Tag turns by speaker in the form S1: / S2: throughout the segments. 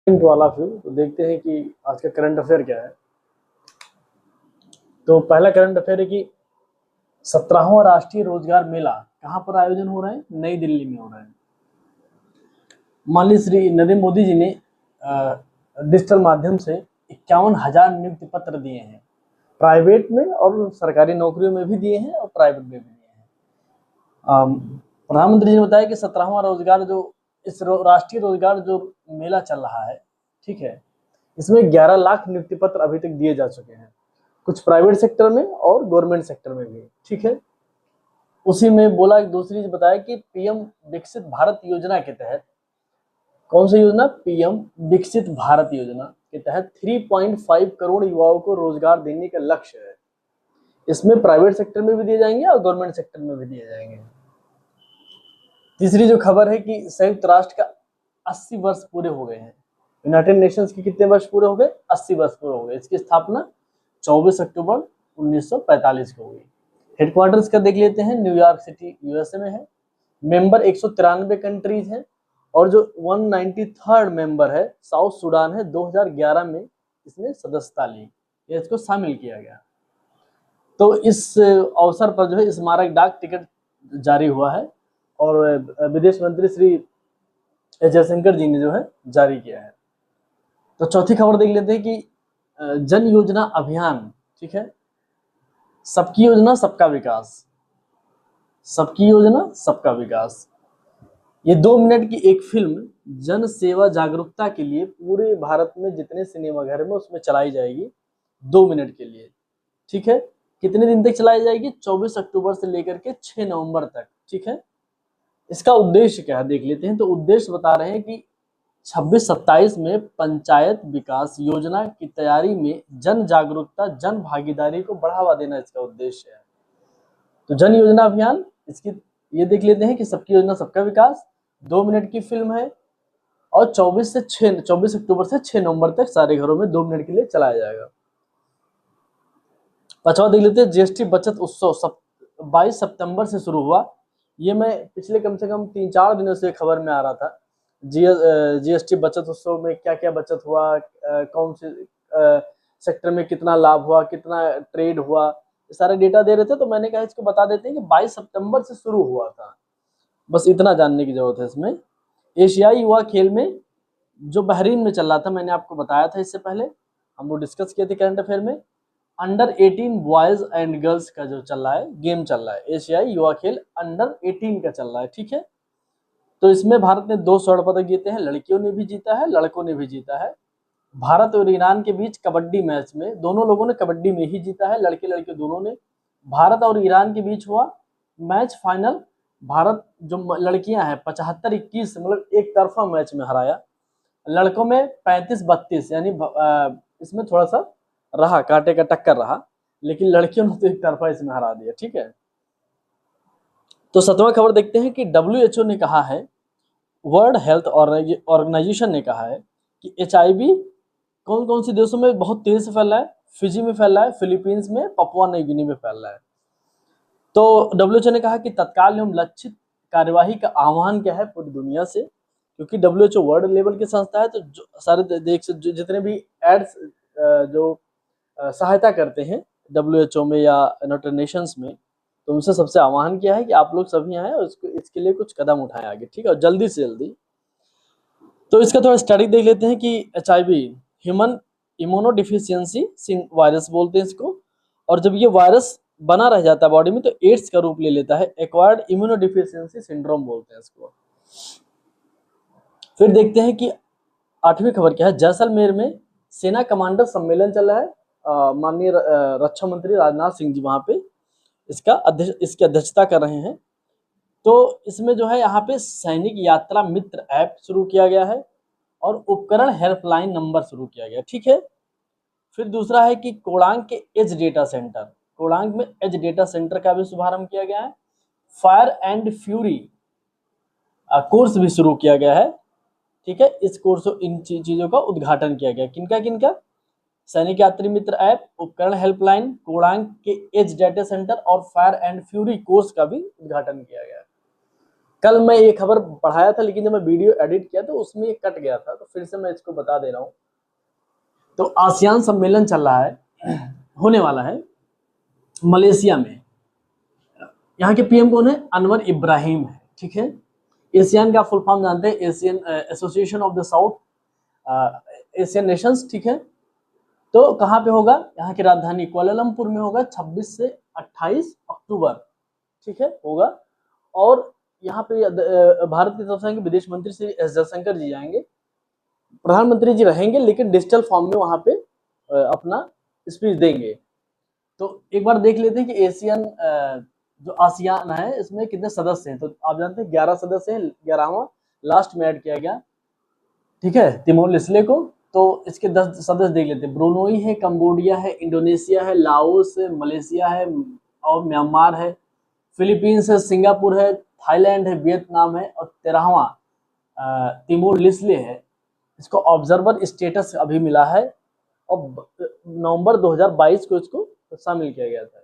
S1: To all of you. तो देखते हैं कि आज का करंट अफेयर क्या है। तो पहला करंट अफेयर है कि 17वां राष्ट्रीय रोजगार मेला कहाँ पर आयोजन हो रहा है? नई दिल्ली में हो रहा है। माननीय श्री नरेंद्र मोदी जी ने डिजिटल माध्यम से 51,000 नियुक्ति पत्र दिए हैं। प्राइवेट में और सरकारी नौकरियों में भी दिए हैं और प्राइवेट में भी दिए हैं। प्रधानमंत्री जी ने बताया कि 17वां रोजगार जो राष्ट्रीय रोजगार जो मेला चल रहा है, ठीक है, इसमें 11 लाख नियुक्ति पत्र अभी तक दिए जा चुके हैं, कुछ प्राइवेट सेक्टर में और गवर्नमेंट सेक्टर में भी, ठीक है। उसी में बोला, एक दूसरी चीज बताया कि पीएम विकसित भारत योजना के तहत, कौन सी योजना? पीएम विकसित भारत योजना के तहत 3.5 करोड़ युवाओं को रोजगार देने का लक्ष्य है। इसमें प्राइवेट सेक्टर में भी दिए जाएंगे और गवर्नमेंट सेक्टर में भी दिए जाएंगे। तीसरी जो खबर है कि संयुक्त राष्ट्र का 80 वर्ष पूरे हो गए हैं। यूनाइटेड नेशंस के कितने वर्ष पूरे हो गए? 80 वर्ष पूरे हो गए। इसकी स्थापना 24 अक्टूबर 1945 को हुई। हेडक्वार्टर्स का देख लेते हैं, न्यूयॉर्क सिटी यूएसए में है। मेंबर 193 कंट्रीज हैं और जो 193rd मेंबर है साउथ सूडान है। 2011 में इसने सदस्यता ली या इसको शामिल किया गया। तो इस अवसर पर जो है स्मारक डाक टिकट जारी हुआ है और विदेश मंत्री श्री जयशंकर जी ने जो है जारी किया है। तो चौथी खबर देख लेते हैं कि जन योजना अभियान, ठीक है, सबकी योजना सबका विकास, सबकी योजना सबका विकास। ये 2 मिनट की एक फिल्म जन सेवा जागरूकता के लिए पूरे भारत में जितने सिनेमाघर में उसमें चलाई जाएगी 2 मिनट के लिए, ठीक है। कितने दिन तक चलाई जाएगी? 24 अक्टूबर से लेकर के 6 नवंबर तक, ठीक है। इसका उद्देश्य क्या है देख लेते हैं। तो उद्देश्य बता रहे हैं कि 26-27 में पंचायत विकास योजना की तैयारी में जन जागरूकता, जन भागीदारी को बढ़ावा देना इसका उद्देश्य है। तो जन योजना अभियान, इसकी ये देख लेते हैं कि सबकी योजना सबका विकास, 2 मिनट की फिल्म है और 24 अक्टूबर से 6 नवंबर तक सारे घरों में 2 मिनट के लिए चलाया जाएगा। पांचवा देख लेते हैं, जीएसटी बचत उत्सव 22 सितंबर से शुरू हुआ। ये मैं पिछले कम से कम 3-4 दिनों से खबर में आ रहा था। जीएसटी बचत उत्सव में क्या क्या बचत हुआ, कौन से सेक्टर में कितना लाभ हुआ, कितना ट्रेड हुआ, सारे डेटा दे रहे थे। तो मैंने कहा इसको बता देते हैं कि 22 सितंबर से शुरू हुआ था, बस इतना जानने की जरूरत है इसमें। एशियाई युवा खेल में जो बहरीन में चल रहा था, मैंने आपको बताया था इससे पहले, हम लोग डिस्कस किए थे करंट अफेयर में। अंडर 18 बॉयज एंड गर्ल्स का जो चल रहा है, गेम चल रहा है, एशियाई युवा खेल अंडर 18 का चल रहा है, ठीक है। तो इसमें भारत ने 2 स्वर्ण पदक जीते हैं, लड़कियों ने भी जीता है, लड़कों ने भी जीता है। भारत और ईरान के बीच कबड्डी मैच में दोनों लोगों ने कबड्डी में ही जीता है, लड़के लड़के दोनों ने। भारत और ईरान के बीच हुआ मैच फाइनल, भारत जो लड़कियां हैं 75-21 मतलब एक तरफा मैच में हराया। लड़कों में 35-32 यानी इसमें थोड़ा सा रहा, कांटे का टक्कर रहा, लेकिन लड़कियों ने तो एक तरफा इसमें हरा दिया, ठीक है। तो 7वां खबर देखते हैं कि WHO ने कहा है, वर्ल्ड हेल्थ ऑर्गेनाइजेशन ने कहा है कि HIV कौन कौन से देशों में बहुत तेज से फैल रहा है? फिजी में फैल रहा है, फिलीपींस में, पपुआ नई गिनी में फैल रहा है। तो WHO ने कहा कि तत्काल एवं लक्षित कार्यवाही का आह्वान क्या है पूरी दुनिया से, क्योंकि WHO वर्ल्ड लेवल की संस्था है। तो सारे देश से जितने भी एड्स जो सहायता करते हैं WHO में या यूनाइटेड नेशंस में, तो उनसे सबसे आह्वान किया है कि आप लोग सभी आए और इसके लिए कुछ कदम उठाएं आगे, ठीक है, और जल्दी से जल्दी। तो इसका थोड़ा स्टडी देख लेते हैं कि HIV ह्यूमन इम्यूनोडिफिशियंसी वायरस बोलते हैं इसको, और जब ये वायरस बना रह जाता है बॉडी में तो एड्स का रूप ले लेता है, एक्वायर्ड इम्यूनोडिफिशियंसी सिंड्रोम बोलते हैं इसको। फिर देखते हैं कि 8वीं खबर क्या है। जैसलमेर में सेना कमांडर सम्मेलन चल रहा है, माननीय रक्षा मंत्री राजनाथ सिंह जी वहां पे इसकी अध्यक्षता कर रहे हैं। तो इसमें जो है यहाँ पे सैनिक यात्रा मित्र ऐप शुरू किया गया है और उपकरण हेल्पलाइन नंबर शुरू किया गया, ठीक है। फिर दूसरा है कि कोडांग के एज डेटा सेंटर, कोडांग में एज डेटा सेंटर का भी शुभारंभ किया गया है। फायर एंड फ्यूरी कोर्स भी शुरू किया गया है, ठीक है। इस कोर्स इन चीजों का उद्घाटन किया गया, किनका किनका? सैनिक यात्री मित्र ऐप, उपकरण हेल्पलाइन, कोडांग के एज डेटा सेंटर और फायर एंड फ्यूरी कोर्स का भी उद्घाटन किया गया। कल मैं ये खबर पढ़ाया था, लेकिन जब मैं वीडियो एडिट किया तो उसमें ये कट गया था, तो फिर से मैं इसको बता दे रहा हूँ। तो आसियान सम्मेलन चल रहा है, होने वाला है मलेशिया में। यहाँ के पीएम कौन है? अनवर इब्राहिम है, ठीक है। एशियन का फुल फॉर्म जानते हैं, Asian association of the south Asian Nations, ठीक है। तो कहाँ पे होगा? यहाँ की राजधानी कुआलालंपुर में होगा, 26 से 28 अक्टूबर, ठीक है, होगा। और यहाँ पे भारत की तरफ से विदेश मंत्री श्री एस जयशंकर जी जाएंगे, प्रधानमंत्री जी रहेंगे, लेकिन डिजिटल फॉर्म में वहाँ पे अपना स्पीच देंगे। तो एक बार देख लेते हैं कि एशियन जो आसियान है इसमें कितने सदस्य हैं। तो आप जानते हैं 11 सदस्य हैं, 11वां लास्ट में ऐड किया गया, ठीक है, तिमोर लेस्ले को। तो इसके 10 सदस्य देख लेते हैं। ब्रुनोई है, कंबोडिया है, इंडोनेशिया है, लाओस है, मलेशिया है और म्यांमार है, फिलीपींस है, सिंगापुर है, थाईलैंड है, वियतनाम है और 13वां तिमोर लेस्ले है। इसको ऑब्जर्वर स्टेटस अभी मिला है और नवंबर 2022 को इसको शामिल किया गया था।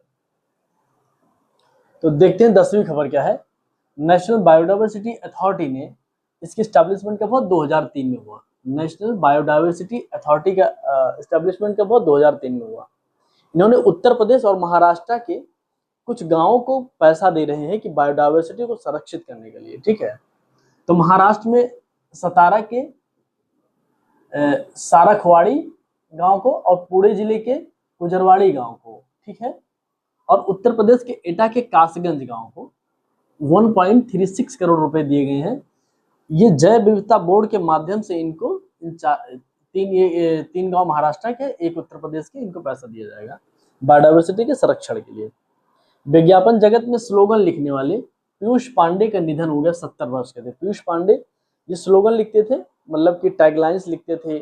S1: तो देखते हैं 10वीं खबर क्या है। नेशनल बायोडाइवर्सिटी अथॉरिटी ने इसकी एस्टैब्लिशमेंट कब हुआ? 2003 में हुआ। नेशनल बायोडाइवर्सिटी अथॉरिटी का एस्टैब्लिशमेंट कब हुआ? 2003 में हुआ। इन्होंने उत्तर प्रदेश और महाराष्ट्र के कुछ गांवों को पैसा दे रहे हैं कि बायोडाइवर्सिटी को संरक्षित करने के लिए, ठीक है। तो महाराष्ट्र में सतारा के साराखवाड़ी गांव को और पुणे जिले के गुजरवाड़ी गांव को, ठीक है। और उत्तर प्रदेश के एटा के कासगंज गांव को 1.36 करोड़ रुपए दिए गए हैं। ये जैव विविधता बोर्ड के माध्यम से इनको तीन गांव महाराष्ट्र के, एक उत्तर प्रदेश के, इनको पैसा दिया जाएगा बायोडाइवर्सिटी के संरक्षण के लिए। विज्ञापन जगत में स्लोगन लिखने वाले पीयूष पांडे का निधन हो गया, 70 वर्ष के थे। पीयूष पांडे ये स्लोगन लिखते थे, मतलब कि टैगलाइंस लिखते थे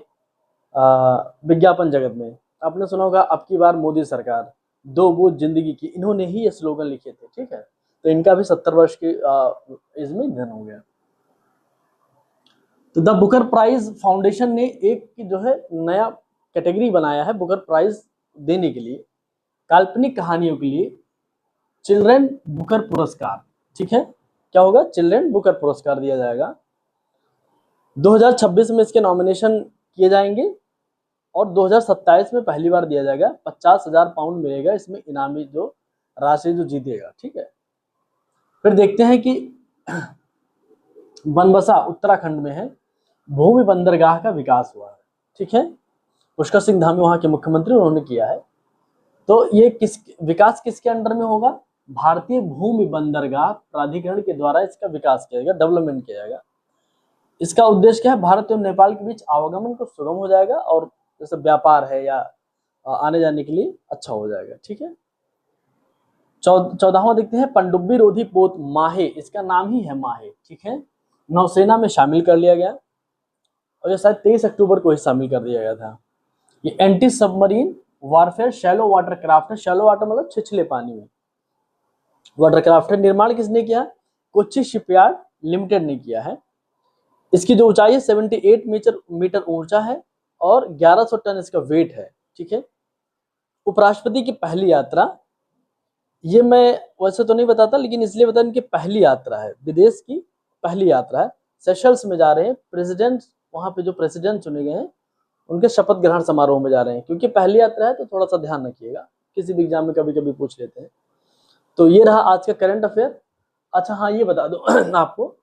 S1: विज्ञापन जगत में। आपने सुना होगा अब की बार मोदी सरकार, 2 बूंद जिंदगी की, इन्होंने ही ये स्लोगन लिखे थे, ठीक है। तो इनका भी 70 वर्ष की एज में निधन हो गया। तो द बुकर प्राइज फाउंडेशन ने एक जो है नया कैटेगरी बनाया है बुकर प्राइज देने के लिए, काल्पनिक कहानियों के लिए चिल्ड्रन बुकर पुरस्कार, ठीक है। क्या होगा? चिल्ड्रन बुकर पुरस्कार दिया जाएगा। 2026 में इसके नॉमिनेशन किए जाएंगे और 2027 में पहली बार दिया जाएगा। 50,000 पाउंड मिलेगा इसमें इनामी जो राशि जो जीतेगा, ठीक है। फिर देखते हैं कि बनबसा उत्तराखंड में है, भूमि बंदरगाह का विकास हुआ है, ठीक है। पुष्कर सिंह धामी वहां के मुख्यमंत्री, उन्होंने किया है। तो ये विकास किसके अंडर में होगा? भारतीय भूमि बंदरगाह प्राधिकरण के द्वारा इसका विकास किया जाएगा, डेवलपमेंट किया जाएगा। इसका उद्देश्य क्या है? भारत एवं नेपाल के बीच आवागमन को सुगम हो जाएगा और जैसे व्यापार है या आने जाने के लिए अच्छा हो जाएगा, ठीक है। 14वां देखते हैं, पनडुब्बी रोधी पोत माहे, इसका नाम ही है माहे, ठीक है। नौसेना में शामिल कर लिया गया और ये शायद 23 अक्टूबर को ही शामिल कर दिया गया था। ये anti submarine warfare shallow water craft है। शैलो वाटर मतलब छिछले पानी में वाटर क्राफ्ट है। निर्माण किसने किया? कोच्चि शिपयार्ड लिमिटेड ने किया है। इसकी जो ऊंचाई है 78 मीटर ऊंचा है और 1100 टन इसका वेट है, ठीक है। उपराष्ट्रपति की पहली यात्रा, ये मैं वैसे तो नहीं बताता, लेकिन इसलिए बता, इनकी पहली यात्रा है, विदेश की पहली यात्रा है। सेशल्स में जा रहे हैं। प्रेसिडेंट, वहां पे जो प्रेसिडेंट चुने गए हैं उनके शपथ ग्रहण समारोह में जा रहे हैं। क्योंकि पहली यात्रा है तो थोड़ा सा ध्यान रखिएगा, किसी भी एग्जाम में कभी कभी पूछ लेते हैं। तो ये रहा आज का करंट अफेयर। अच्छा हाँ, ये बता दो आपको,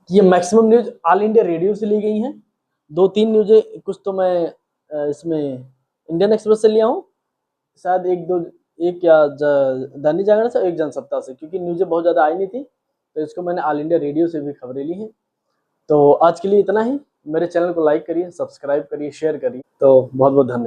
S1: ये maximum news all India radio से ली गई हैं। 2-3 न्यूज़ें, कुछ तो मैं इसमें इंडियन एक्सप्रेस से लिया हूँ, शायद एक या दैनिक जागरण से, एक जनसत्ता से, क्योंकि न्यूज़ें बहुत ज़्यादा आई नहीं थी तो इसको मैंने ऑल इंडिया रेडियो से भी खबरें ली हैं। तो आज के लिए इतना ही। मेरे चैनल को लाइक करिए, सब्सक्राइब करिए, शेयर करिए। तो बहुत बहुत धन्यवाद।